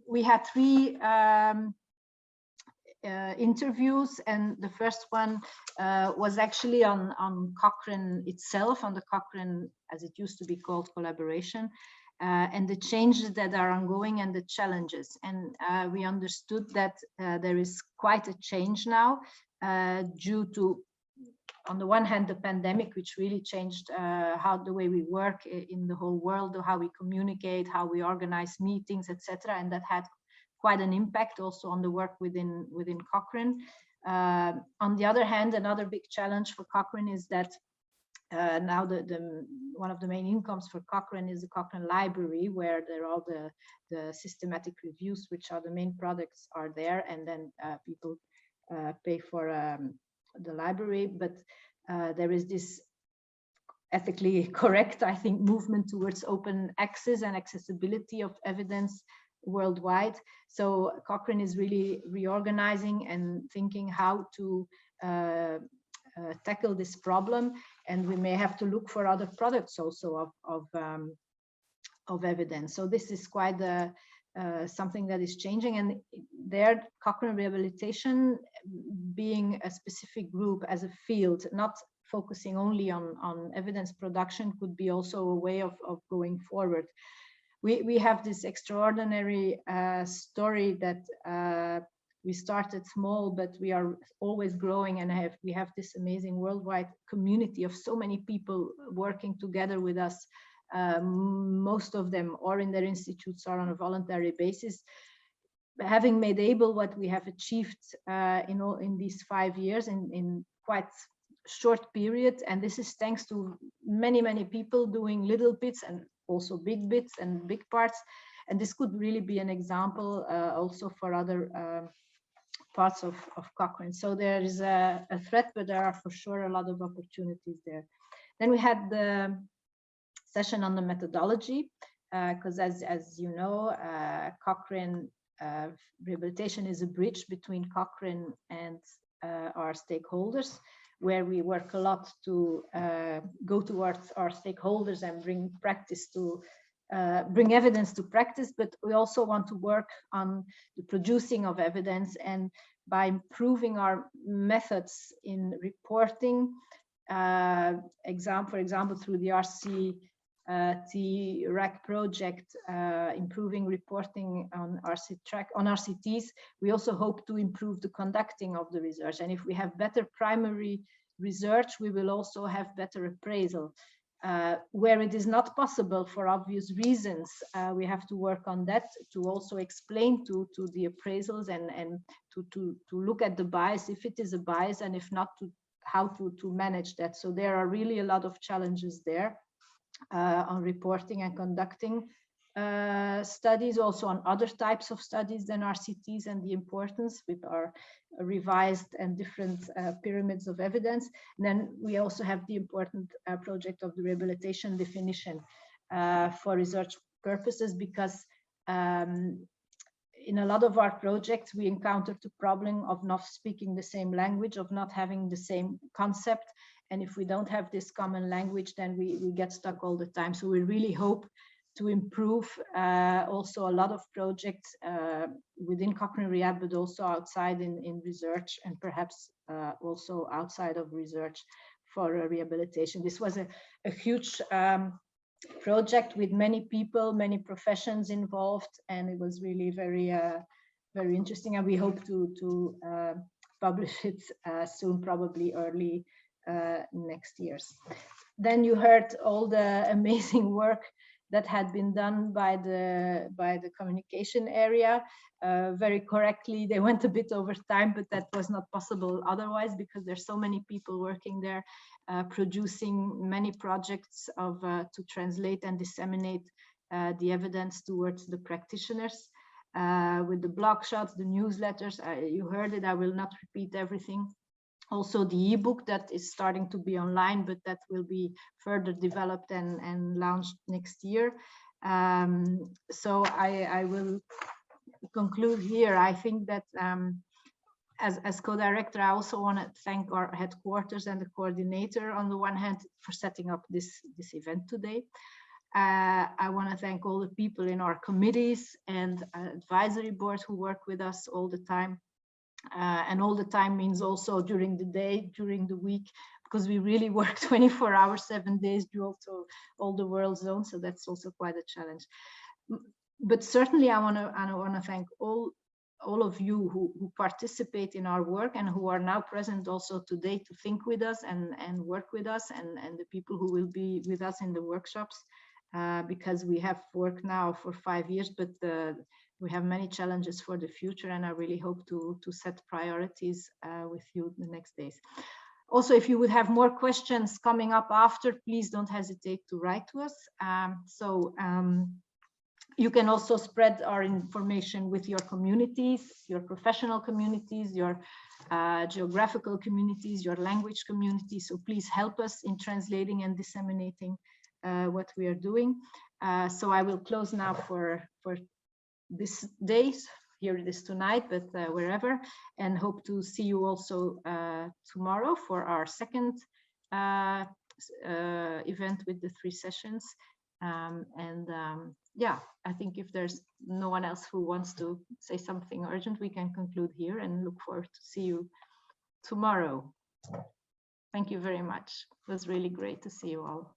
we had three interviews, and the first one was actually on Cochrane itself, on the Cochrane, as it used to be called, collaboration, and the changes that are ongoing and the challenges. And we understood that there is quite a change now due to, on the one hand, the pandemic, which really changed how the way we work in the whole world, how we communicate, how we organize meetings, etc. And that had quite an impact also on the work within Cochrane. On the other hand, another big challenge for Cochrane is that now one of the main incomes for Cochrane is the Cochrane Library, where there are all the systematic reviews, which are the main products, are there, and then people pay for the library. But there is this ethically correct, I think, movement towards open access and accessibility of evidence worldwide. So Cochrane is really reorganizing and thinking how to tackle this problem, and we may have to look for other products also of evidence. So this is quite something that is changing, and there Cochrane Rehabilitation, being a specific group as a field, not focusing only on evidence production, could be also a way of going forward. We have this extraordinary story that we started small, but we are always growing, and we have this amazing worldwide community of so many people working together with us. Most of them are in their institutes or on a voluntary basis. Having made able what we have achieved in these 5 years in quite short period, and this is thanks to many people doing little bits and also big bits and big parts, and this could really be an example also for other parts of Cochrane. So there is a threat, but there are for sure a lot of opportunities there. Then we had the session on the methodology, because as you know, Cochrane Rehabilitation is a bridge between Cochrane and our stakeholders, where we work a lot to go towards our stakeholders and bring practice to bring evidence to practice, but we also want to work on the producing of evidence, and by improving our methods in reporting, for example, through the RCT-RAC project, improving reporting on RCTs, we also hope to improve the conducting of the research. And if we have better primary research, we will also have better appraisal. Where it is not possible for obvious reasons, we have to work on that to also explain to the appraisals and to look at the bias, if it is a bias, and if not, how to manage that. So there are really a lot of challenges there on reporting and conducting studies, also on other types of studies than RCTs, and the importance with our revised and different pyramids of evidence. And then we also have the important project of the rehabilitation definition for research purposes, because in a lot of our projects we encountered the problem of not speaking the same language, of not having the same concept, and if we don't have this common language, then we get stuck all the time. So we really hope to improve also a lot of projects within Cochrane Rehab, but also outside in research, and perhaps also outside of research for rehabilitation. This was a huge project with many people, many professions involved, and it was really very interesting, and we hope to publish it soon, probably early next year. Then you heard all the amazing work that had been done by the communication area. Very correctly, they went a bit over time, but that was not possible otherwise, because there's so many people working there, producing many projects to translate and disseminate the evidence towards the practitioners, with the blog shots, the newsletters. You heard it, I will not repeat everything. Also the ebook that is starting to be online, but that will be further developed and launched next year. So I will conclude here. I think that as co-director, I also want to thank our headquarters and the coordinator on the one hand for setting up this event today. I want to thank all the people in our committees and advisory boards who work with us all the time. And all the time means also during the day, during the week, because we really work 24 hours, 7 days, do also all the world zones. So that's also quite a challenge. But certainly I want to thank all of you who participate in our work and who are now present also today to think with us and work with us, and the people who will be with us in the workshops, because we have worked now for 5 years, but we have many challenges for the future, and I really hope to set priorities with you the next days. Also, if you would have more questions coming up after, please don't hesitate to write to us. You can also spread our information with your communities, your professional communities, your geographical communities, your language communities. So please help us in translating and disseminating what we are doing. So I will close now for this day. Here it is tonight, but wherever, and hope to see you also tomorrow for our second event with the 3 sessions. Yeah, I think if there's no one else who wants to say something urgent, we can conclude here and look forward to see you tomorrow. Thank you very much. It was really great to see you all.